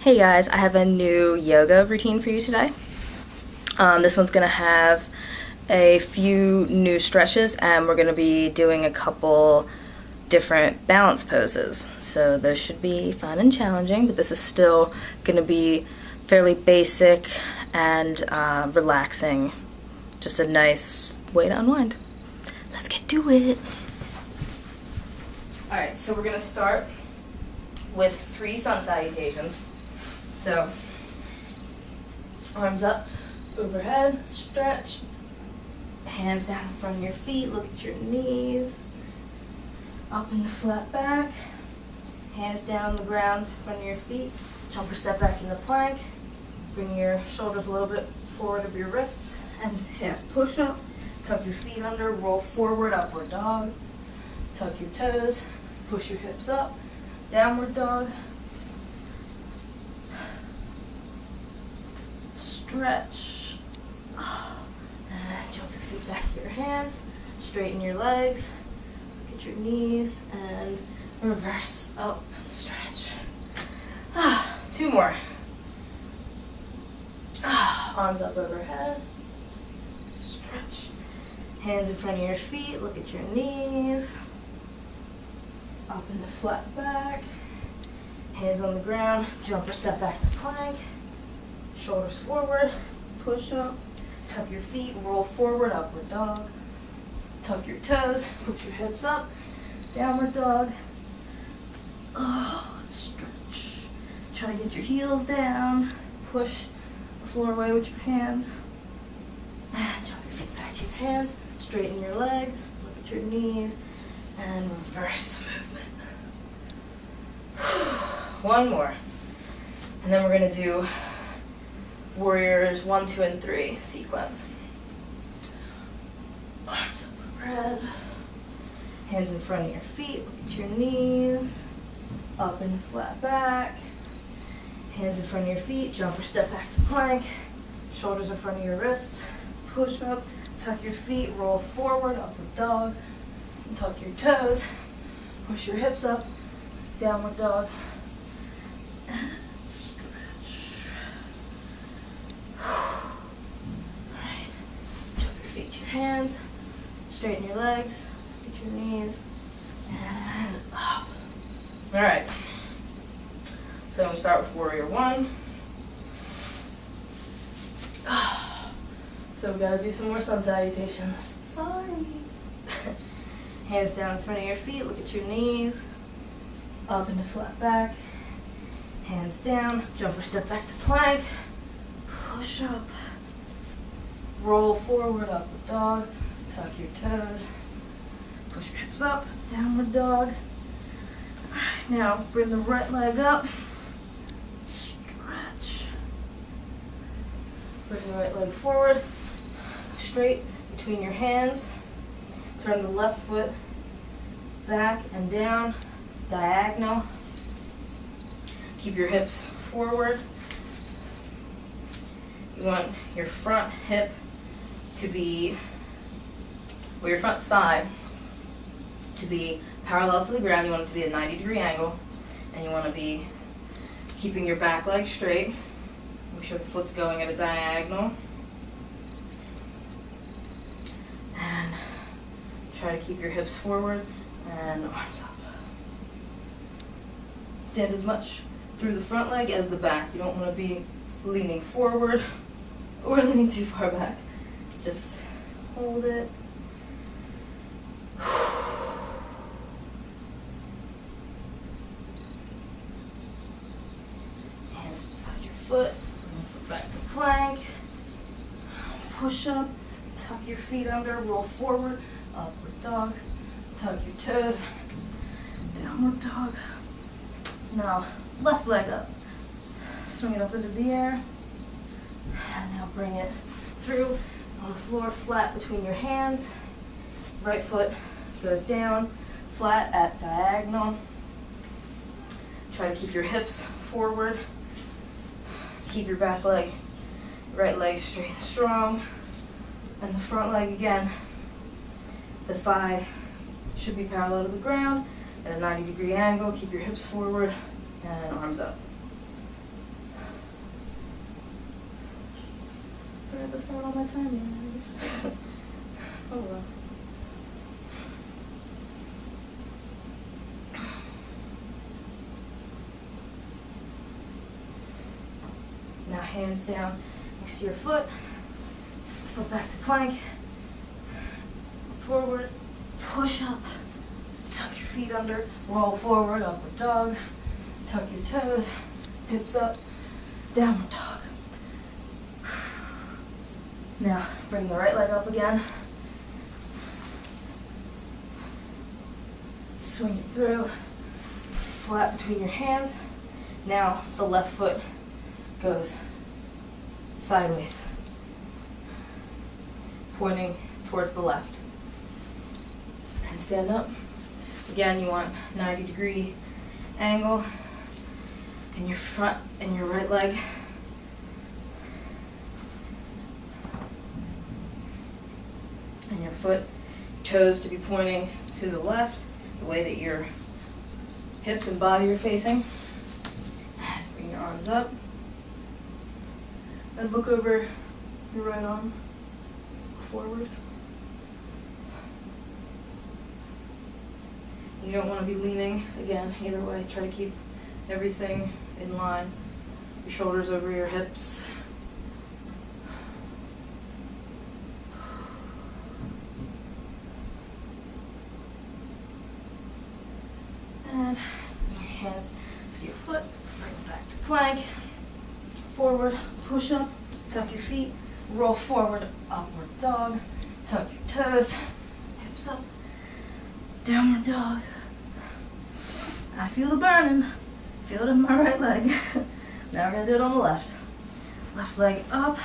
Hey guys, I have a new yoga routine for you today. This one's going to have a few new stretches and we're going to be doing a couple different balance poses. So those should be fun and challenging, but this is still going to be fairly basic and relaxing. Just a nice way to unwind. Let's get to it. Alright, so we're going to start with 3 sun salutations. So, arms up, overhead, stretch, hands down in front of your feet, look at your knees, up in the flat back, hands down on the ground in front of your feet, jump or step back in the plank, bring your shoulders a little bit forward of your wrists, and half push up, tuck your feet under, roll forward, upward dog, tuck your toes, push your hips up, downward dog, stretch, and jump your feet back to your hands, straighten your legs, look at your knees, and reverse up, stretch. 2 more. Arms up overhead, stretch, hands in front of your feet, look at your knees, up into flat back, hands on the ground, jump or step back to plank, shoulders forward, push up, tuck your feet, roll forward, upward dog, tuck your toes, put your hips up, downward dog, stretch, try to get your heels down, push the floor away with your hands, and jump your feet back to your hands, straighten your legs, look at your knees, and reverse the movement. 1 more, and then we're going to do warriors 1, 2, and 3 sequence. Arms up overhead, hands in front of your feet, look at your knees, up and flat back, hands in front of your feet, jump or step back to plank, shoulders in front of your wrists, push up, tuck your feet, roll forward, upward dog, tuck your toes, push your hips up, downward dog, hands, straighten your legs, get your knees, and up. Alright, so I'm going to start with warrior 1. So we got to do some more sun salutations. Sorry. Hands down in front of your feet, look at your knees, up into flat back, hands down, jump or step back to plank, push up, roll forward, upward dog, tuck your toes, push your hips up, downward dog. Now bring the right leg up, stretch. Bring the right leg forward, straight between your hands. Turn the left foot back and down, diagonal. Keep your hips forward. You want your front hip to be, or your front thigh to be parallel to the ground. You want it to be a 90-degree angle, and you want to be keeping your back leg straight. Make sure the foot's going at a diagonal. And try to keep your hips forward and arms up. Stand as much through the front leg as the back. You don't want to be leaning forward or leaning too far back. Just hold it. Hands beside your foot. Bring your foot back to plank. Push up. Tuck your feet under. Roll forward. Upward dog. Tuck your toes. Downward dog. Now, left leg up. Swing it up into the air. And now bring it through on the floor, flat between your hands. Right foot goes down, flat at diagonal. Try to keep your hips forward. Keep your back leg, right leg straight and strong. And the front leg again. The thigh should be parallel to the ground at a 90-degree angle. Keep your hips forward and arms up. forgot to start all my time names. Oh well. Now hands down next to your foot back to plank, forward, push up, tuck your feet under, roll forward, upward dog, tuck your toes, hips up, downward dog. Now bring the right leg up again, swing it through, flat between your hands. Now the left foot goes sideways, pointing towards the left. And stand up. Again, you want 90-degree angle in your front and your right leg. And your foot, toes to be pointing to the left, the way that your hips and body are facing. Bring your arms up. And look over your right arm forward. You don't want to be leaning, again, either way. Try to keep everything in line. Your shoulders over your hips. And bring your hands to your foot. Bring it back to plank. Forward, push up, tuck your feet, roll forward, upward dog, tuck your toes, hips up, downward dog. I feel the burning, feel it in my right leg. Now we're gonna do it on the left. Left leg up,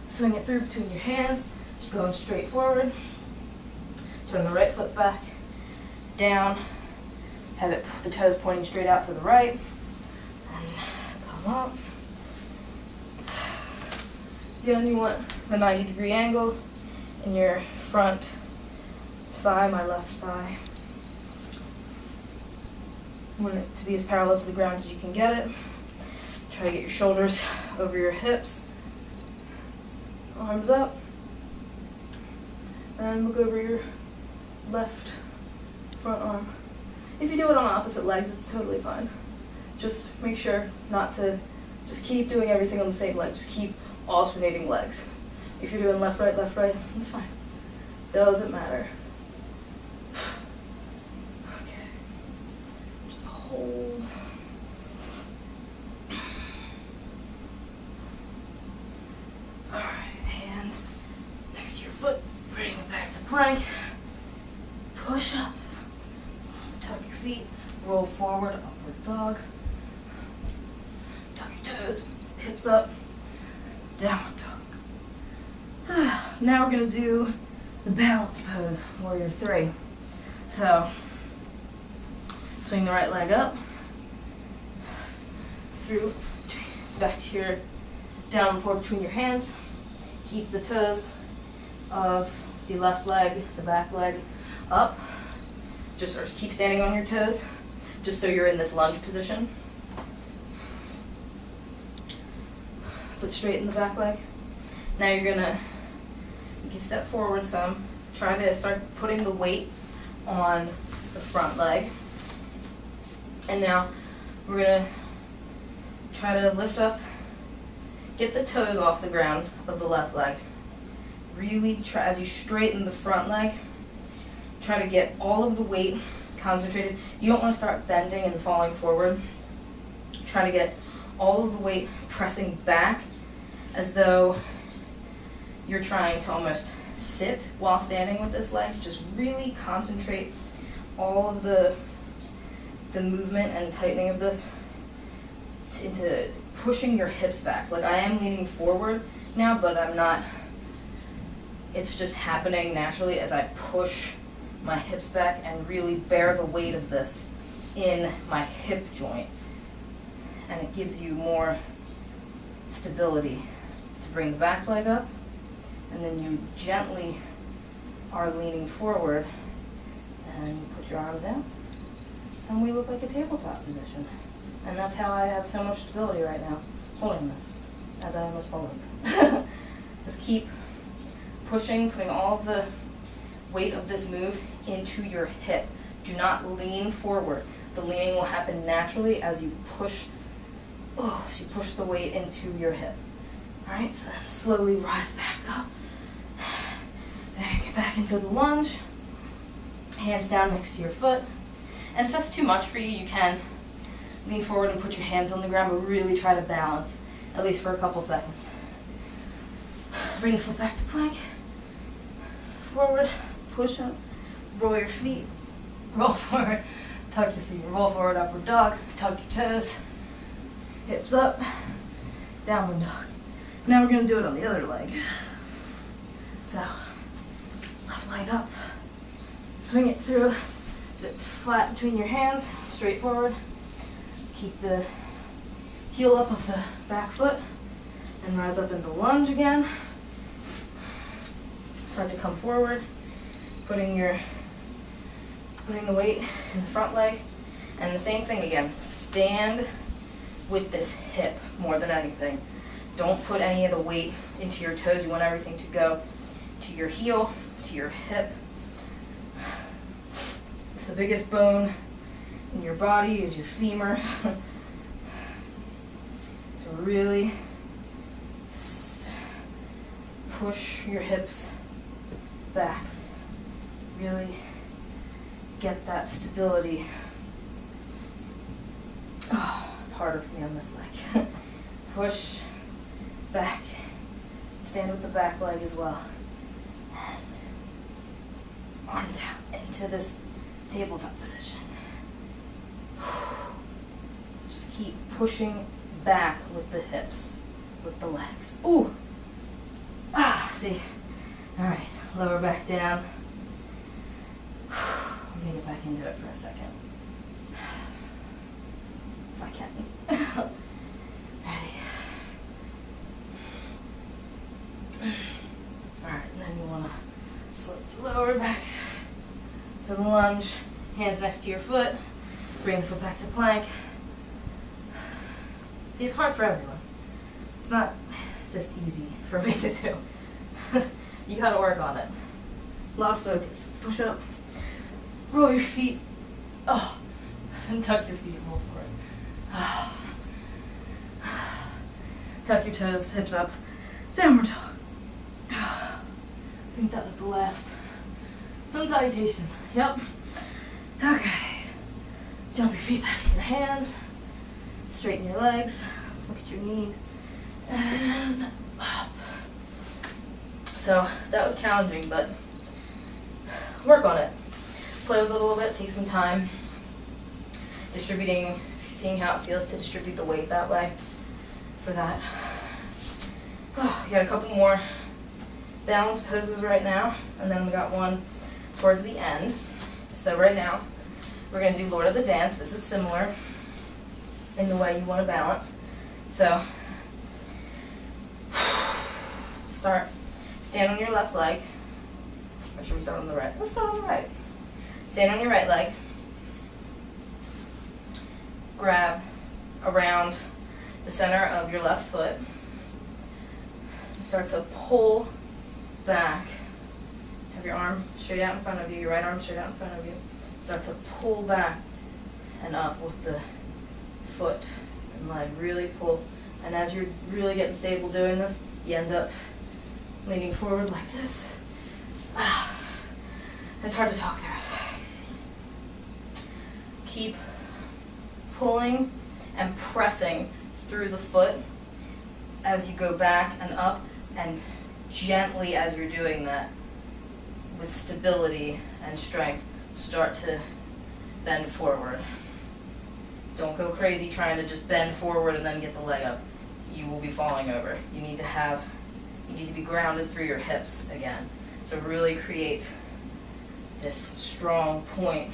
swing it through between your hands, just going straight forward. Turn the right foot back, down, have it, the toes pointing straight out to the right, and come up. Again, you want the 90-degree angle in your front thigh, my left thigh. You want it to be as parallel to the ground as you can get it. Try to get your shoulders over your hips. Arms up. And look over your left front arm. If you do it on opposite legs, it's totally fine. Just make sure not to just keep doing everything on the same leg. Just keep alternating legs. If you're doing left, right, it's fine. Doesn't matter. Okay. Just hold. Alright, hands next to your foot. Bring it back to plank. Push up. Tuck your feet. Roll forward, upward dog. Tuck your toes. Hips up. Downward dog. Now we're going to do the balance pose, warrior 3. So, swing the right leg up, through, back to your down and forward between your hands. Keep the toes of the left leg, the back leg up. Just or keep standing on your toes, just so you're in this lunge position. Put straight in the back leg. Now you can step forward some. Try to start putting the weight on the front leg. And now we're gonna try to lift up, get the toes off the ground of the left leg. Really try, as you straighten the front leg, try to get all of the weight concentrated. You don't want to start bending and falling forward. Try to get all of the weight pressing back as though you're trying to almost sit while standing with this leg. Just really concentrate all of the movement and tightening of this into pushing your hips back. Like I am leaning forward now, but I'm not. It's just happening naturally as I push my hips back and really bear the weight of this in my hip joint. And it gives you more stability to bring the back leg up, and then you gently are leaning forward and you put your arms out, and we look like a tabletop position. And that's how I have so much stability right now, holding this, as I almost fall over. Just keep pushing, putting all of the weight of this move into your hip. Do not lean forward. The leaning will happen naturally as you push the weight into your hip. All right, so then slowly rise back up. And get back into the lunge. Hands down next to your foot. And if that's too much for you, you can lean forward and put your hands on the ground, but really try to balance, at least for a couple seconds. Bring your foot back to plank. Forward, push up, roll your feet, roll forward, tuck your feet, roll forward, upward dog, tuck your toes, hips up, downward dog. Now we're going to do it on the other leg. So, left leg up, swing it through, fit flat between your hands, straight forward. Keep the heel up of the back foot, and rise up into lunge again. Start to come forward, putting the weight in the front leg, and the same thing again. Stand with this hip more than anything. Don't put any of the weight into your toes. You want everything to go to your heel, to your hip. It's the biggest bone in your body is your femur. So really push your hips back. Really get that stability. Oh, it's harder for me on this leg. Push back. Stand with the back leg as well. And arms out into this tabletop position. Just keep pushing back with the hips, with the legs. Ooh! See? All right. Lower back down. I'm going to get back into it for a second. If I can. Ready. Alright, and then you want to slowly lower back to the lunge. Hands next to your foot. Bring the foot back to plank. See, it's hard for everyone. It's not just easy for me to do. You gotta work on it. A lot of focus. Push up. Roll your feet. Oh. And tuck your feet. Roll forward. Tuck your toes. Hips up. Downward dog. I think that was the last. Sun salutation. Yep. Okay. Jump your feet back to your hands. Straighten your legs. Look at your knees. And up. So that was challenging, but work on it. Play with it a little bit, take some time. Distributing, seeing how it feels to distribute the weight that way for that. Oh, we got a couple more balance poses right now, and then we got one towards the end. So right now, we're going to do Lord of the Dance. This is similar in the way you want to balance. So stand on your left leg. Or should we start on the right? Let's start on the right. Stand on your right leg. Grab around the center of your left foot. And start to pull back. Have your arm straight out in front of you, your right arm straight out in front of you. Start to pull back and up with the foot and leg. Really pull. And as you're really getting stable doing this, you end up leaning forward like this. It's hard to talk through it. Keep pulling and pressing through the foot as you go back and up, and gently as you're doing that, with stability and strength, start to bend forward. Don't go crazy trying to just bend forward and then get the leg up. You will be falling over. You need to be grounded through your hips again. So really create this strong point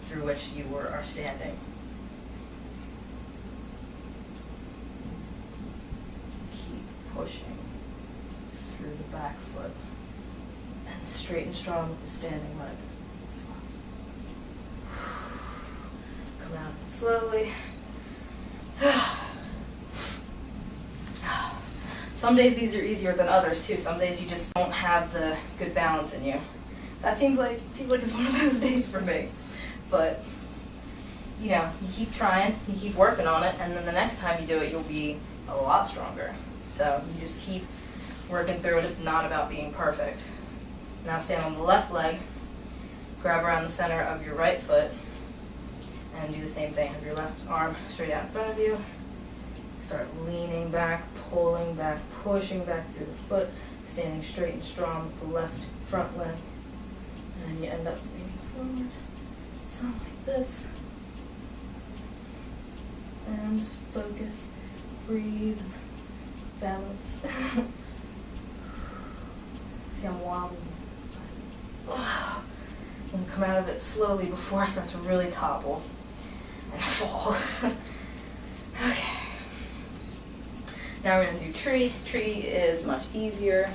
through which you are standing. Keep pushing through the back foot and straight and strong with the standing leg as well. Come out slowly. Some days these are easier than others too. Some days you just don't have the good balance in you. That seems like it's one of those days for me. But you know, you keep trying, you keep working on it, and then the next time you do it, you'll be a lot stronger. So you just keep working through it. It's not about being perfect. Now stand on the left leg, grab around the center of your right foot, and do the same thing. Have your left arm straight out in front of you. Start leaning back, pulling back, pushing back through the foot, standing straight and strong with the left front leg. And you end up leaning forward, something like this. And just focus, breathe, balance. See, I'm wobbling. I'm going to come out of it slowly before I start to really topple and fall. Okay. Now we're going to do tree. Tree is much easier.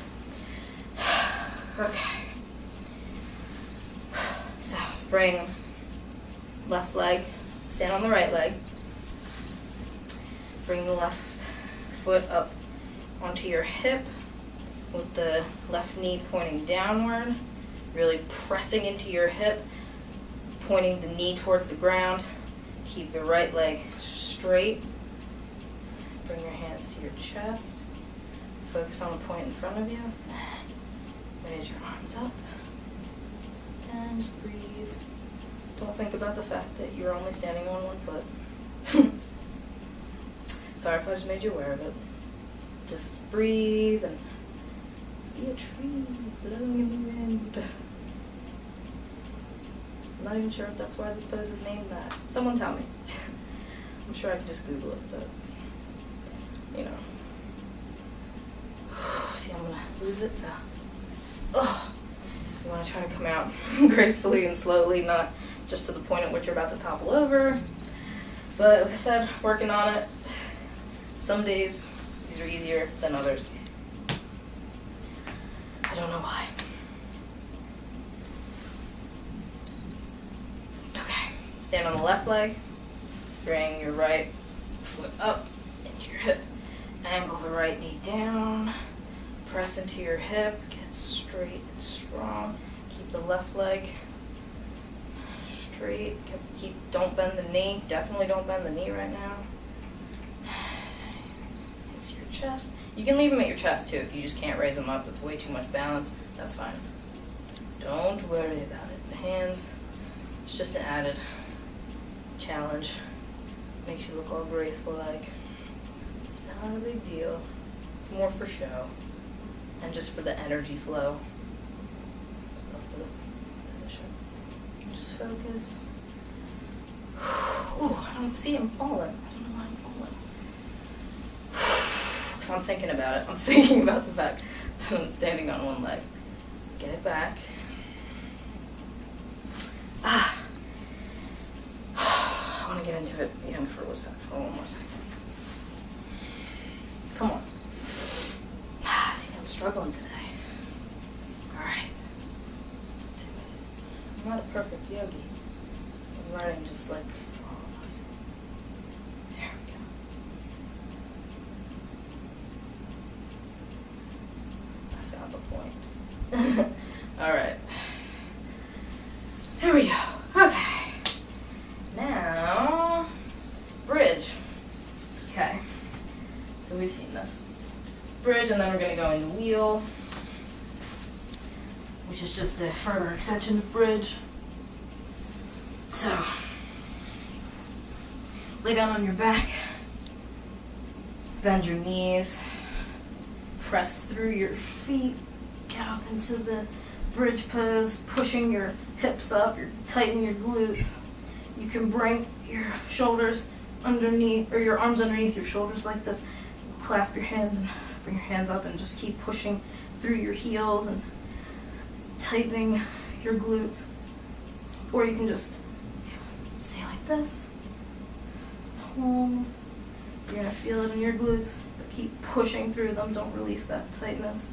Okay. So bring left leg, stand on the right leg. Bring the left foot up onto your hip with the left knee pointing downward, really pressing into your hip, pointing the knee towards the ground. Keep the right leg straight. Bring your hands to your chest. Focus on a point in front of you. Raise your arms up. And just breathe. Don't think about the fact that you're only standing on one foot. Sorry if I just made you aware of it. Just breathe and be a tree blowing in the wind. I'm not even sure if that's why this pose is named that. Someone tell me. I'm sure I could just Google it, but you know. See, I'm gonna lose it, so. Ugh. You want to try to come out gracefully and slowly, not just to the point at which you're about to topple over. But like I said, working on it. Some days, these are easier than others. I don't know why. Okay, stand on the left leg. Bring your right foot up into your hip. Angle the right knee down. Press into your hip. Get straight and strong. Keep the left leg straight. Don't bend the knee. Definitely don't bend the knee right now. Chest. You can leave them at your chest too if you just can't raise them up. It's way too much balance. That's fine. Don't worry about it. The hands, it's just an added challenge. Makes you look all graceful like. It's not a big deal. It's more for show and just for the energy flow of the position. Just focus. Ooh, I don't see him falling. I don't know why I'm falling. Because I'm thinking about it. I'm thinking about the fact that I'm standing on one leg. Get it back. I want to get into it again for one more second. Come on. See, I'm struggling today. Alright. I'm not a perfect yogi. I'm learning just like all of us. There we go. Point. Alright. Here we go. Okay. Now, bridge. Okay. So we've seen this. Bridge, and then we're going to go into wheel, which is just a further extension of bridge. So, lay down on your back. Bend your knees. Press through your feet. Get up into the bridge pose, pushing your hips up, you're tightening your glutes. You can bring your shoulders underneath, or your arms underneath your shoulders like this. Clasp your hands and bring your hands up and just keep pushing through your heels and tightening your glutes. Or you can just stay like this. Hold. You're gonna feel it in your glutes, but keep pushing through them. Don't release that tightness.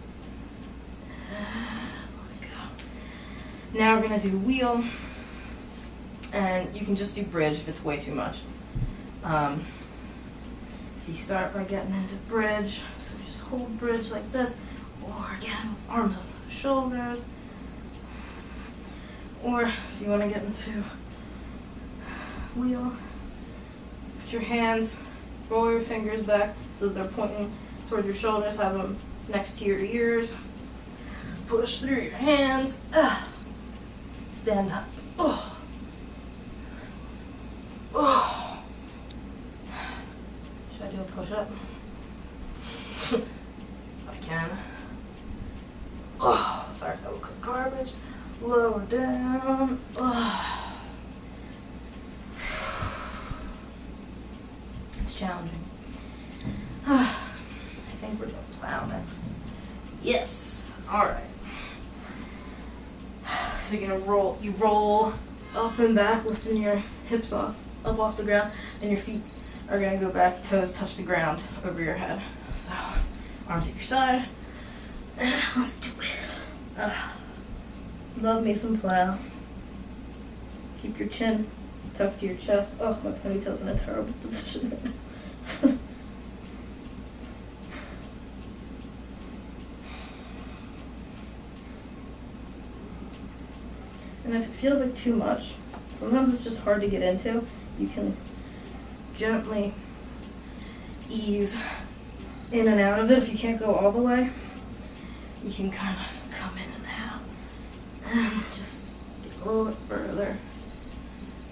Let go. Now we're going to do wheel, and you can just do bridge if it's way too much. So So you start by getting into bridge. So just hold bridge like this, or again, arms on the shoulders. Or if you want to get into wheel, put your hands, roll your fingers back so they're pointing toward your shoulders, have them next to your ears. Push through your hands. Stand up. Oh. Oh. Should I do a push-up? I can. Oh, sorry if I look like garbage. Lower down. Oh. It's challenging. I think we're gonna plow next. Yes. All right. So you're gonna roll up and back, lifting your hips up off the ground, and your feet are gonna go back, toes touch the ground over your head. So arms at your side. Let's do it. Love me some plow. Keep your chin tucked to your chest. Oh, my ponytail's in a terrible position right now. And if it feels like too much, sometimes it's just hard to get into, you can gently ease in and out of it. If you can't go all the way, you can kind of come in and out and just get a little bit further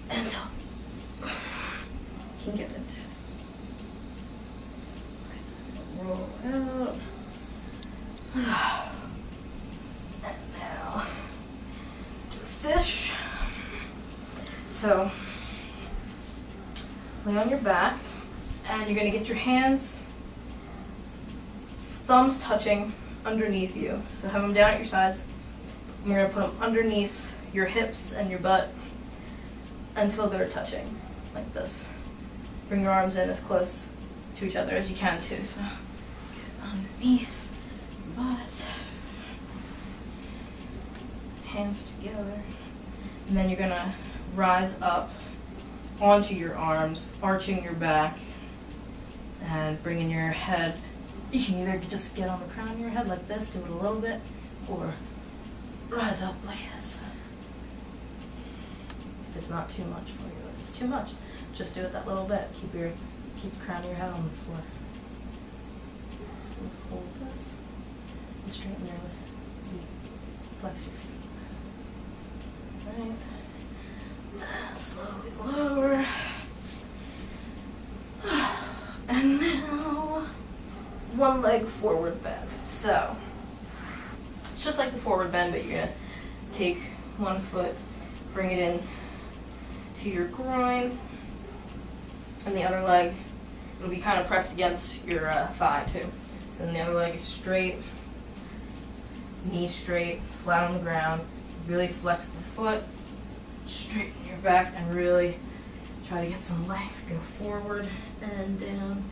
until you can get into it. Right, so roll out. And now do a fish. So lay on your back, and you're going to get your hands, thumbs touching underneath you. So have them down at your sides. And we're going to put them underneath your hips and your butt until they're touching, like this. Bring your arms in as close to each other as you can too. So get underneath your butt, hands together, and then you're going to rise up onto your arms, arching your back, and bringing your head. You can either just get on the crown of your head like this, do it a little bit, or rise up like this. If it's not too much for you, if it's too much, just do it that little bit. Keep the crown of your head on the floor. Let's hold this and straighten your feet. Flex your feet. Right. And slowly lower. And now, one leg forward bend. So, it's just like the forward bend, but you're gonna take one foot, bring it in to your groin, and the other leg, it'll be kind of pressed against your thigh too. So then the other leg is straight, knee straight, flat on the ground. Really flex the foot, straighten your back, and really try to get some length. Go forward and down,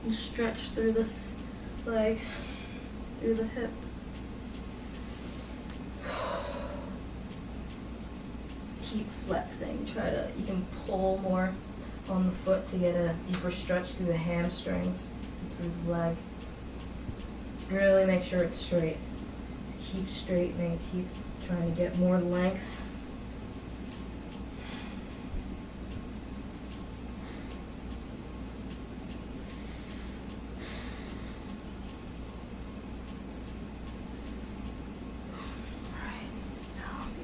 and stretch through this leg, through the hip. Keep flexing. You can pull more on the foot to get a deeper stretch through the hamstrings and through the leg. Really make sure it's straight. Keep straightening, keep trying to get more length.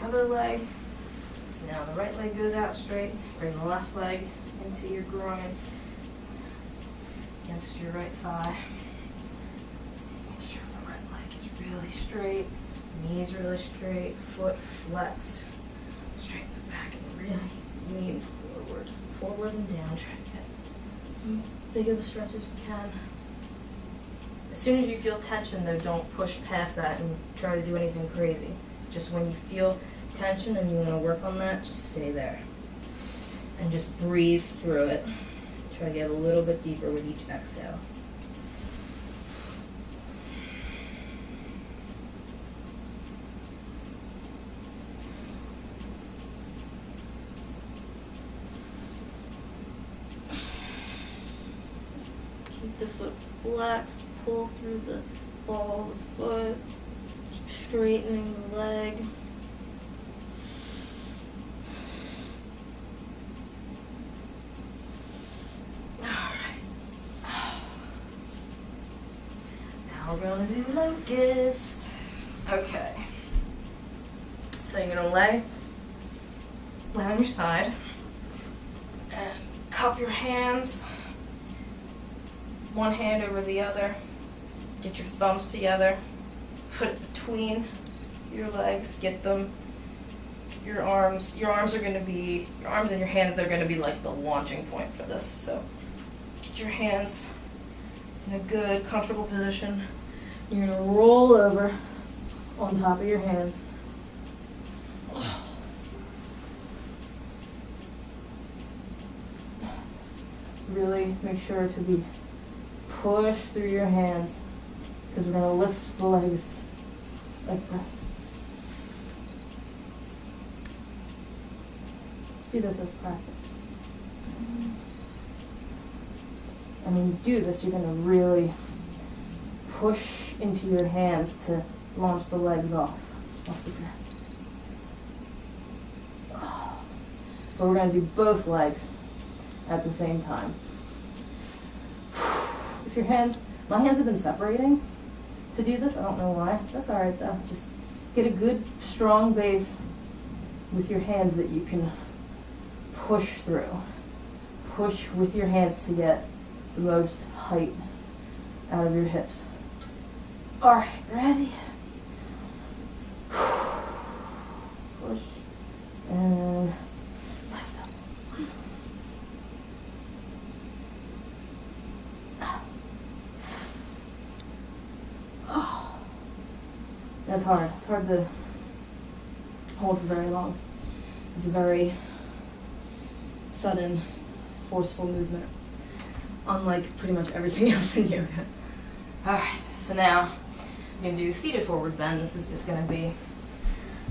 Other leg. So now the right leg goes out straight. Bring the left leg into your groin, against your right thigh. Make sure the right leg is really straight, knees really straight, foot flexed. Straighten the back and really lean forward and down. Try to get as big of a stretch as you can. As soon as you feel tension, though, don't push past that and try to do anything crazy. Just when you feel tension and you want to work on that, just stay there. And just breathe through it. Try to get a little bit deeper with each exhale. Keep keep the foot flexed, pull through the ball of the foot, straightening the leg. We're going to do locust. Okay. So you're going to lay on your side and cup your hands, one hand over the other. Get your thumbs together. Put it between your legs. Get them. Your arms are going to be, your arms and your hands, they're going to be like the launching point for this. So get your hands in a good, comfortable position. You're going to roll over on top of your hands. Really make sure to be pushed through your hands, because we're going to lift the legs like this. Let's do this as practice. And when you do this, you're going to really push into your hands to launch the legs off the ground. But we're going to do both legs at the same time. If your hands, my hands have been separating to do this. I don't know why. That's all right though. Just get a good strong base with your hands that you can push through. Push with your hands to get the most height out of your hips. All right, ready? Push and lift up. Oh, that's hard. It's hard to hold for very long. It's a very sudden, forceful movement, unlike pretty much everything else in yoga. All right, so now I'm going to do seated forward bend. This is just going to be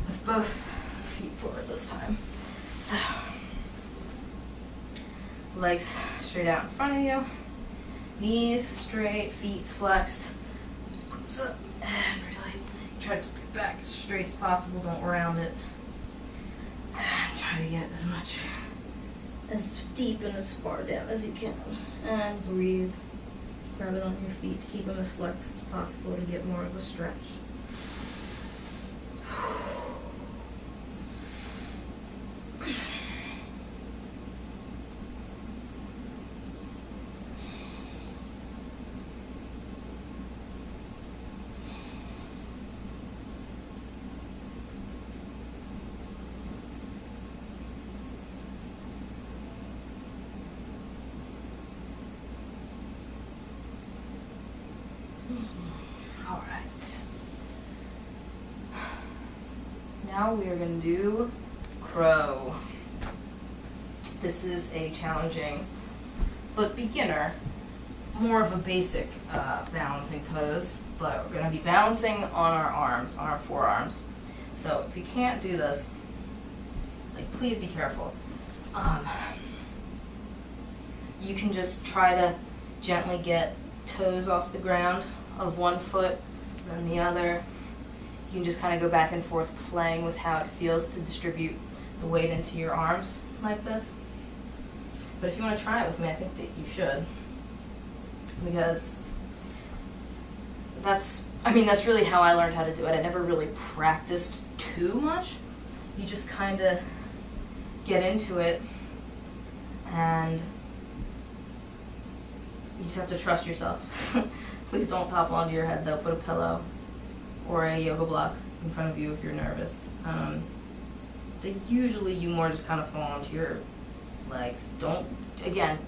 with both feet forward this time. So, legs straight out in front of you, knees straight, feet flexed, arms up, and really try to keep your back as straight as possible. Don't round it. And try to get as deep and as far down as you can. And breathe. Grab it on your feet to keep them as flexed as possible to get more of a stretch. All right. Now we are going to do crow. This is a challenging but beginner, more of a basic balancing pose, but we're going to be balancing on our arms, on our forearms. So if you can't do this, like, please be careful. You can just try to gently get toes off the ground of one foot, then the other. You can just kind of go back and forth playing with how it feels to distribute the weight into your arms like this. But if you want to try it with me, I think that you should, because that's really how I learned how to do it. I never really practiced too much. You just kind of get into it, and you just have to trust yourself. Please don't topple onto your head though. Put a pillow or a yoga block in front of you if you're nervous. Usually you more just kind of fall onto your legs.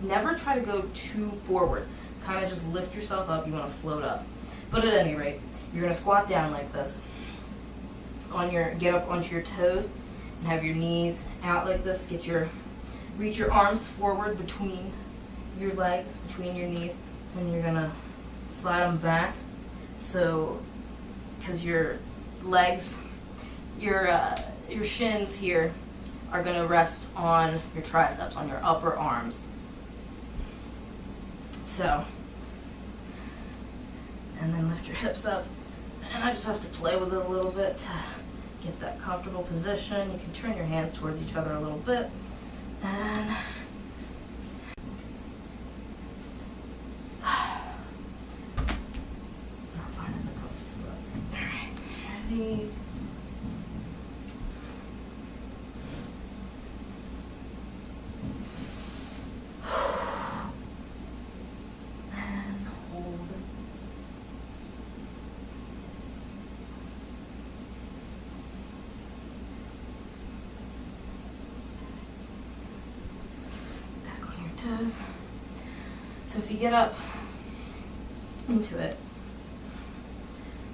Never try to go too forward. Kind of just lift yourself up. You want to float up. But at any rate, you're going to squat down like this. Get up onto your toes and have your knees out like this. Reach your arms forward between your legs, between your knees, and you're going to slide them back. So, because your legs, your shins here are going to rest on your triceps, on your upper arms. So, and then lift your hips up. And I just have to play with it a little bit to get that comfortable position. You can turn your hands towards each other a little bit. And not finding the comfy spot. Alright, ready? So if you get up into it,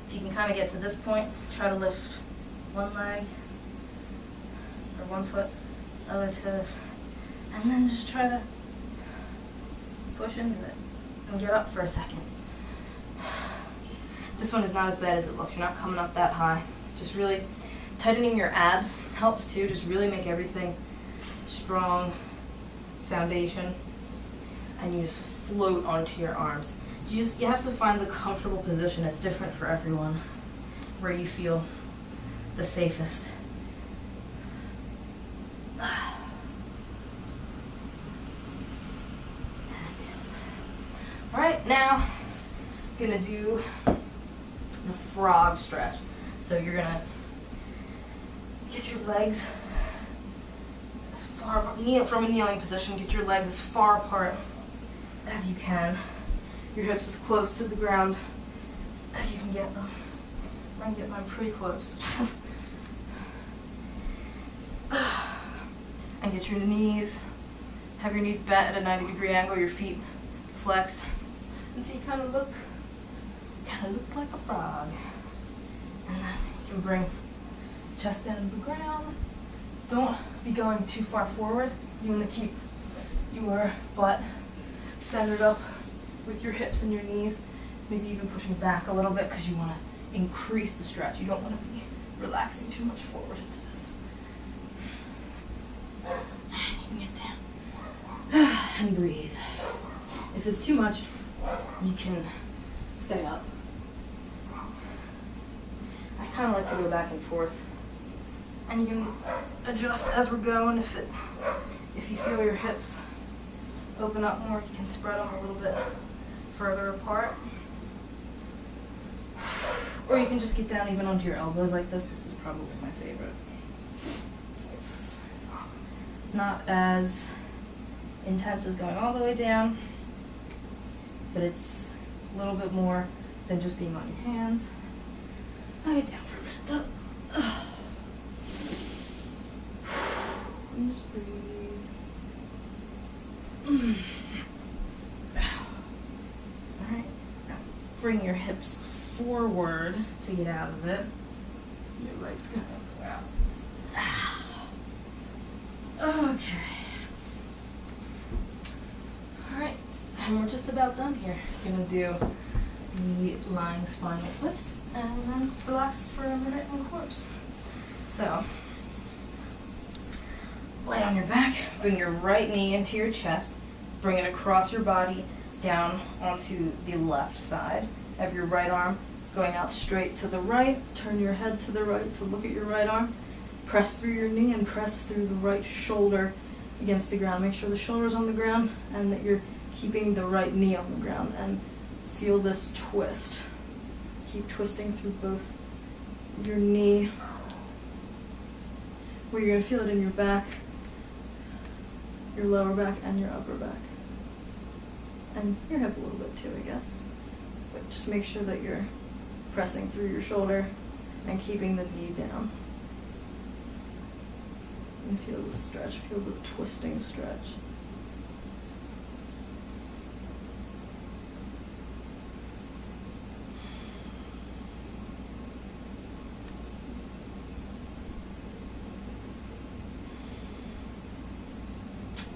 if you can kind of get to this point, try to lift one leg or one foot, other toes, and then just try to push into it and get up for a second. This one is not as bad as it looks. You're not coming up that high. Just really tightening your abs helps too. Just really make everything strong foundation, and you just float onto your arms. You have to find the comfortable position. It's different for everyone, where you feel the safest. Alright, now I'm gonna do the frog stretch. So you're gonna get your legs as far, from a kneeling position, get your legs as far apart as you can. Your hips as close to the ground as you can get them. I can get mine pretty close. And get your knees, have your knees bent at a 90-degree angle, your feet flexed. And so you kind of look like a frog. And then you can bring chest down to the ground. Don't be going too far forward. You want to keep your butt centered up with your hips and your knees, maybe even pushing back a little bit because you want to increase the stretch. You don't want to be relaxing too much forward into this. And you can get down and breathe. If it's too much, you can stay up. I kind of like to go back and forth, and you can adjust as we're going. If you feel your hips open up more, you can spread them a little bit further apart. Or you can just get down even onto your elbows like this. This is probably my favorite. It's not as intense as going all the way down, but it's a little bit more than just being on your hands. I'll get down for a minute though. And just breathe. Alright, now bring your hips forward to get out of it. Your legs kind of go out. Okay. Alright, and we're just about done here. We're going to do the lying spinal twist and then relax for a minute in corpse. So, lay on your back, bring your right knee into your chest, bring it across your body down onto the left side. Have your right arm going out straight to the right. Turn your head to the right to look at your right arm. Press through your knee and press through the right shoulder against the ground. Make sure the shoulder's on the ground and that you're keeping the right knee on the ground. And feel this twist. Keep twisting through both your knee, where you're going to feel it in your back, your lower back, and your upper back. And your hip a little bit too, I guess. But just make sure that you're pressing through your shoulder and keeping the knee down. And feel the stretch, feel the twisting stretch.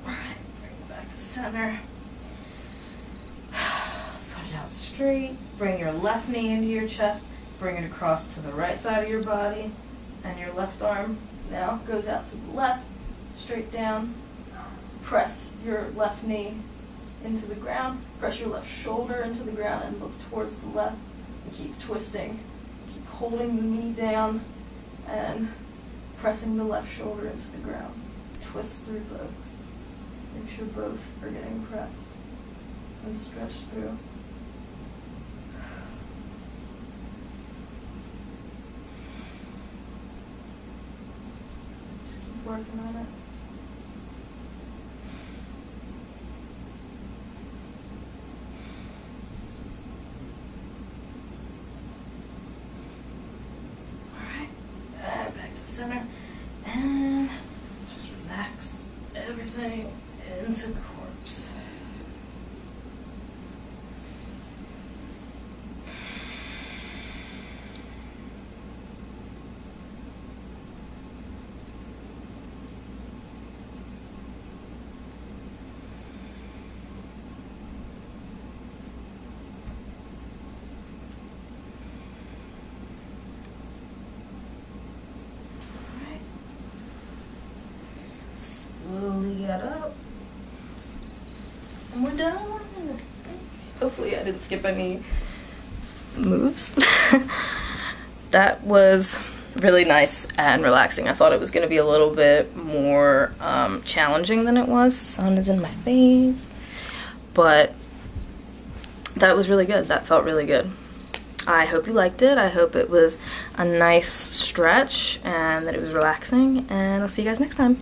Alright, bring it back to center. Put it out straight. Bring your left knee into your chest. Bring it across to the right side of your body. And your left arm now goes out to the left, straight down. Press your left knee into the ground. Press your left shoulder into the ground and look towards the left. Keep twisting. Keep holding the knee down and pressing the left shoulder into the ground. Twist through both. Make sure both are getting pressed and stretched through. Just keep working on it. Center, and just relax everything into corpse. Slowly get up. And we're done. Hopefully I didn't skip any moves. That was really nice and relaxing. I thought it was going to be a little bit more challenging than it was. The sun is in my face. But that was really good. That felt really good. I hope you liked it. I hope it was a nice stretch and that it was relaxing. And I'll see you guys next time.